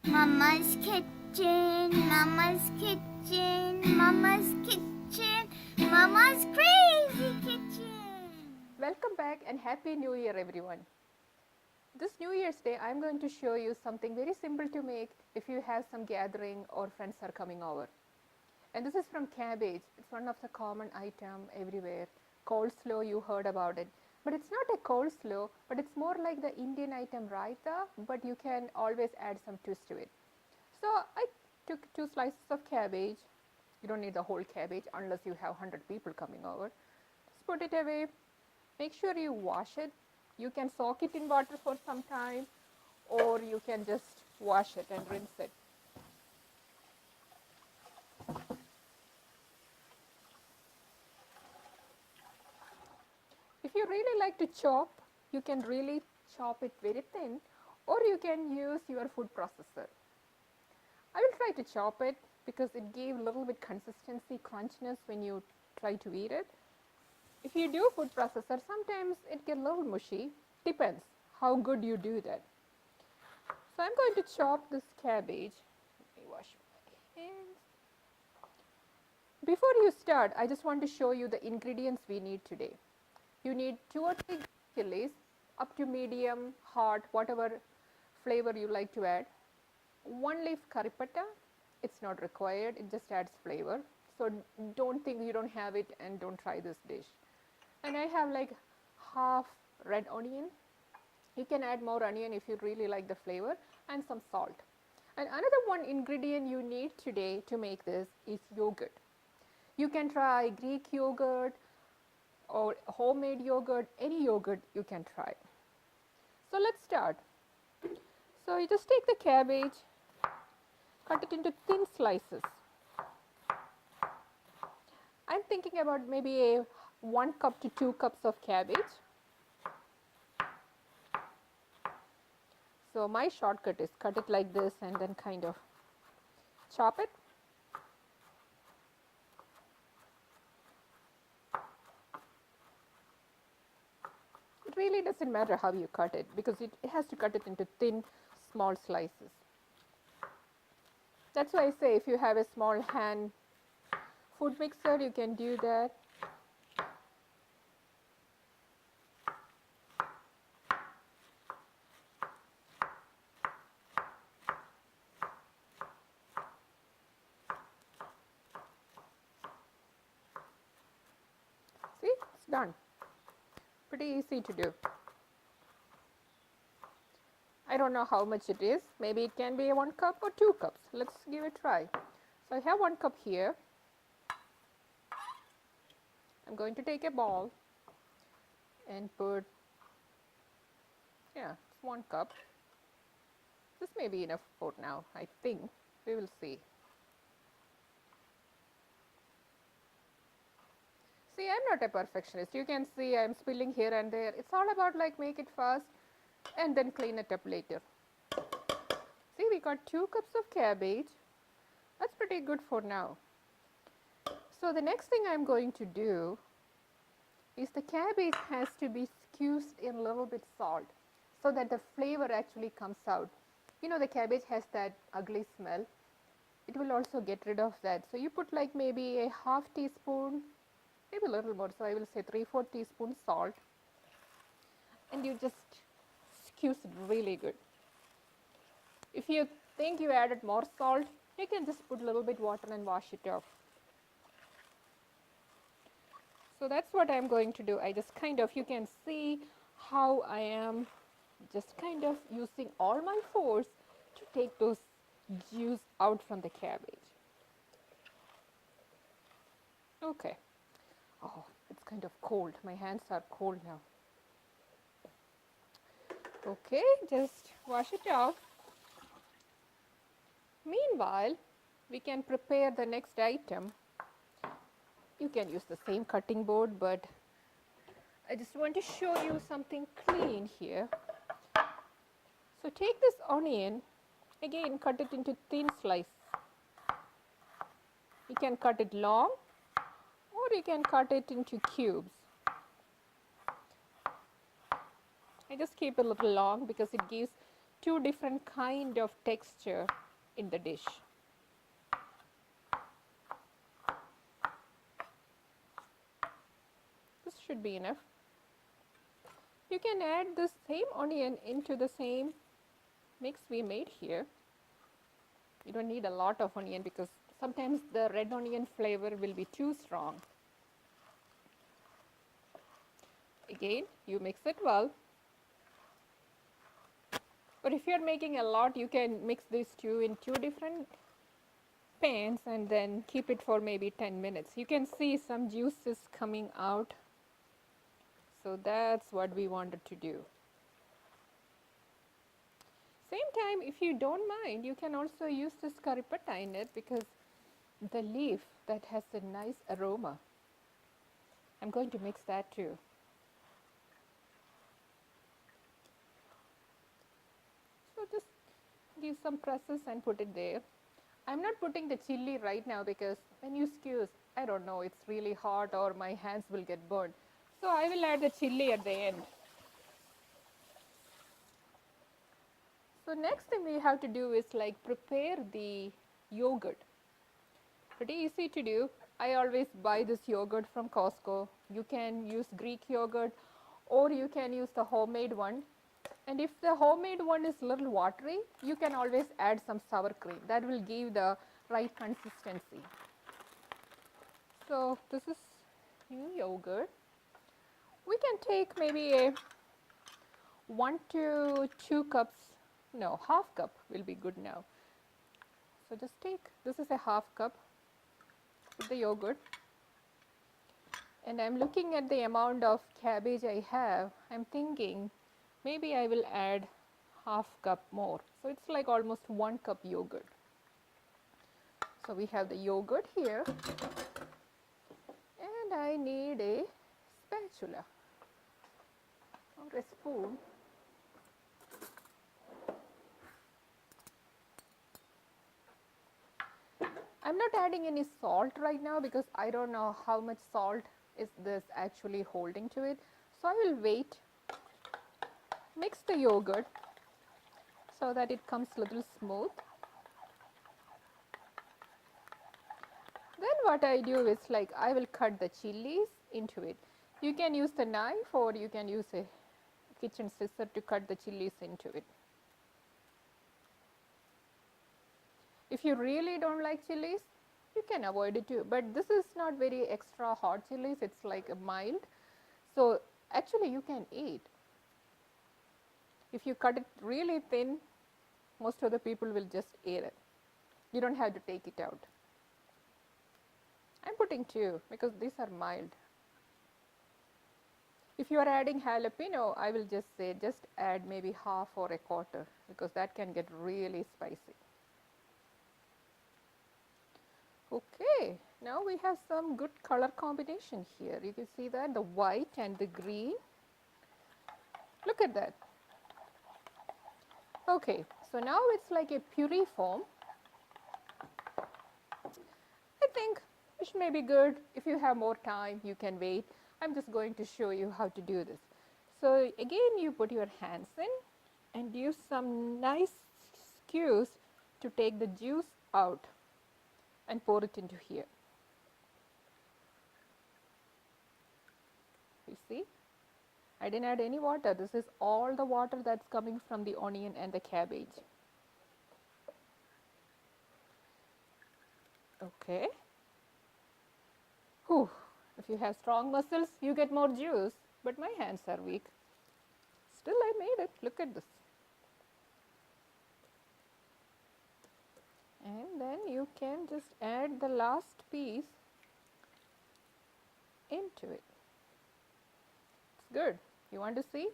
Mama's kitchen, Mama's kitchen, Mama's kitchen, Mama's crazy kitchen. Welcome back and Happy New Year everyone. This New Year's Day I am going to show you something very simple to make if you have some gathering or friends are coming over. And this is from cabbage. It's one of the common item everywhere. Coleslaw, you heard about it. But it's not a coleslaw, but it's more like the Indian item raita, but you can always add some twist to it. So I took 2 slices of cabbage. You don't need the whole cabbage unless you have 100 people coming over. Just put it away. Make sure you wash it. You can soak it in water for some time, or you can just wash it and rinse it. If you really like to chop, you can really chop it very thin, or you can use your food processor. I will try to chop it because it gave a little bit consistency, crunchiness when you try to eat it. If you do food processor, sometimes it gets a little mushy. Depends how good you do that. So I'm going to chop this cabbage. Let me wash my hands. Before you start, I just want to show you the ingredients we need today. You need 2 or 3 chilies, up to medium, hot, whatever flavor you like to add. 1 leaf curry patta. It's not required, it just adds flavor. So don't think you don't have it and don't try this dish. And I have like half red onion. You can add more onion if you really like the flavor, and some salt. And another one ingredient you need today to make this is yogurt. You can try Greek yogurt or homemade yogurt, any yogurt you can try. So let's start. So you just take the cabbage, cut it into thin slices. I'm thinking about maybe a 1 cup to 2 cups of cabbage. So my shortcut is cut it like this and then kind of chop it. It really doesn't matter how you cut it because it has to cut it into thin, small slices. That's why I say if you have a small hand food mixer, you can do that. See, it's done. Pretty easy to do. I don't know how much it is. Maybe it can be 1 cup or 2 cups. Let's give it a try. So I have 1 cup here. I'm going to take a ball and put, yeah, it's 1 cup. This may be enough for now, I think. We will see. See, I'm not a perfectionist. You can see I'm spilling here and there. It's all about like make it fast and then clean it up later. See, we got 2 cups of cabbage. That's pretty good for now. So the next thing I'm going to do is the cabbage has to be squeezed in a little bit salt so that the flavor actually comes out. You know, the cabbage has that ugly smell. It will also get rid of that. So you put like maybe a half teaspoon, maybe a little more. So I will say 3/4 teaspoon salt, and you just squeeze it really good. If you think you added more salt, you can just put a little bit water and wash it off. So that's what I'm going to do. I just kind of, you can see how I am just kind of using all my force to take those juice out from the cabbage. Okay. Oh, it's kind of cold. My hands are cold now. Okay, just wash it off. Meanwhile, we can prepare the next item. You can use the same cutting board, but I just want to show you something clean here. So take this onion, again cut it into thin slices. You can cut it long or you can cut it into cubes. I just keep it a little long because it gives two different kind of texture in the dish. This should be enough. You can add the same onion into the same mix we made here. You don't need a lot of onion because sometimes the red onion flavor will be too strong. Again, you mix it well. But if you're making a lot, you can mix these two in two different pans and then keep it for maybe 10 minutes. You can see some juices coming out. So that's what we wanted to do. Same time, if you don't mind, you can also use this curry patta in it because the leaf that has a nice aroma. I'm going to mix that too. So just give some presses and put it there. I'm not putting the chili right now because when you skew, I don't know, it's really hot or my hands will get burned. So I will add the chili at the end. So next thing we have to do is like prepare the yogurt. Pretty easy to do. I always buy this yogurt from Costco. You can use Greek yogurt or you can use the homemade one. And if the homemade one is a little watery, you can always add some sour cream. That will give the right consistency. So this is new yogurt. We can take maybe a 1 to 2 cups, no, half cup will be good now. So just take, this is a half cup with the yogurt. And I'm looking at the amount of cabbage I have. I'm thinking maybe I will add half cup more. So it's like almost 1 cup yogurt. So we have the yogurt here. And I need a spatula or a spoon. I'm not adding any salt right now because I don't know how much salt is this actually holding to it. So I will wait, mix the yogurt so that it comes a little smooth. Then what I do is like I will cut the chilies into it. You can use the knife or you can use a kitchen scissor to cut the chilies into it. If you really don't like chilies, you can avoid it too. But this is not very extra hot chilies. It's like a mild. So actually you can eat. If you cut it really thin, most of the people will just eat it. You don't have to take it out. I'm putting 2 because these are mild. If you are adding jalapeno, I will just say just add maybe half or a quarter because that can get really spicy. Okay, now we have some good color combination here. You can see that the white and the green. Look at that. Okay, so now it's like a puree form. I think it may be good. If you have more time, you can wait. I'm just going to show you how to do this. So again, you put your hands in and use some nice skews to take the juice out and pour it into here. You see, I didn't add any water. This is all the water that's coming from the onion and the cabbage. Okay. Whew. If you have strong muscles, you get more juice, but my hands are weak. Still, I made it. Look at this. And then you can just add the last piece into it. It's good. You want to see?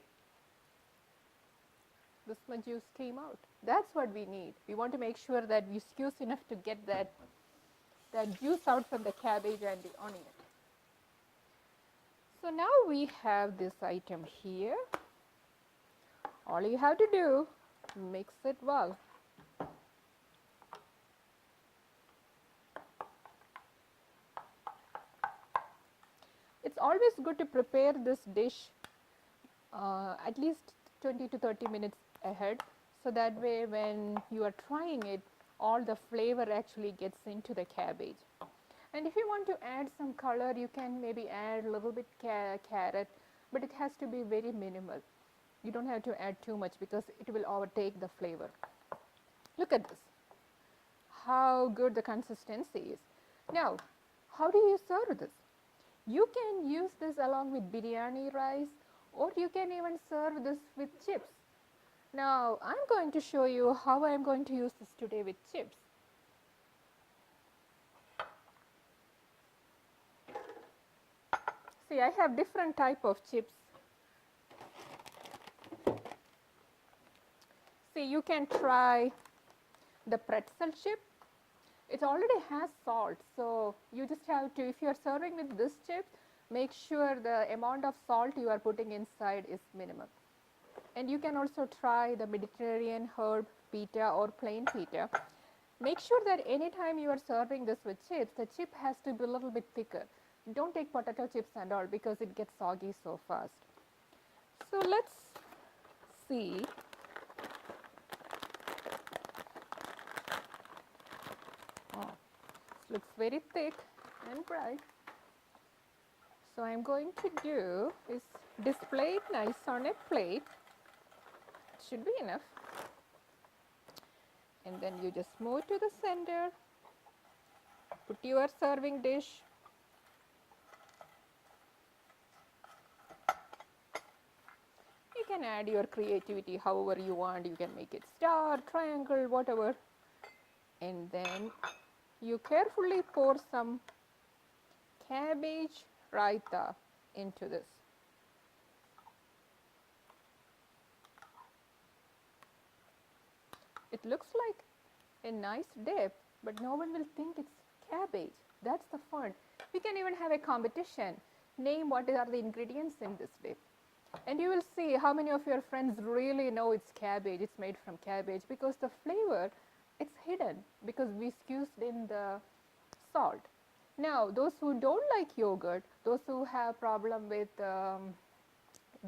This much juice came out. That's what we need. We want to make sure that we squeeze enough to get that juice out from the cabbage and the onion. So now we have this item here. All you have to do, mix it well. It's always good to prepare this dish at least 20 to 30 minutes ahead So that way when you are trying it, all the flavor actually gets into the cabbage. And if you want to add some color, you can maybe add a little bit carrot, but it has to be very minimal. You don't have to add too much because it will overtake the flavor. Look at this, how good the consistency is. Now, how do you serve this? You can use this along with biryani rice, or you can even serve this with chips. Now, I'm going to show you how I'm going to use this today with chips. See, I have different type of chips. See, you can try the pretzel chip. It already has salt, so you just have to, if you are serving with this chip, make sure the amount of salt you are putting inside is minimum. And you can also try the Mediterranean herb pita or plain pita. Make sure that anytime you are serving this with chips, the chip has to be a little bit thicker. Don't take potato chips and all because it gets soggy so fast. So let's see. Oh, this looks very thick and bright. So I'm going to do is display it nice on a plate. Should be enough. And then you just move to the center, put your serving dish. You can add your creativity however you want. You can make it star, triangle, whatever. And then you carefully pour some cabbage raita into this. It looks like a nice dip, but no one will think it's cabbage. That's the fun. We can even have a competition. Name what are the ingredients in this dip. And you will see how many of your friends really know it's cabbage, it's made from cabbage, because the flavor, it's hidden because we squeezed in the salt. Now, those who don't like yogurt, those who have problem with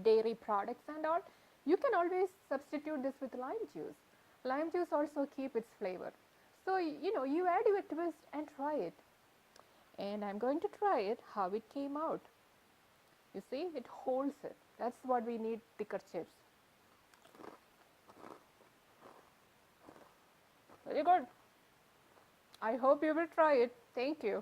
dairy products and all, you can always substitute this with lime juice. Lime juice also keep its flavor. So, you know, you add your twist and try it. And I'm going to try it, how it came out. You see, it holds it. That's what we need, thicker chips. Very good. I hope you will try it. Thank you.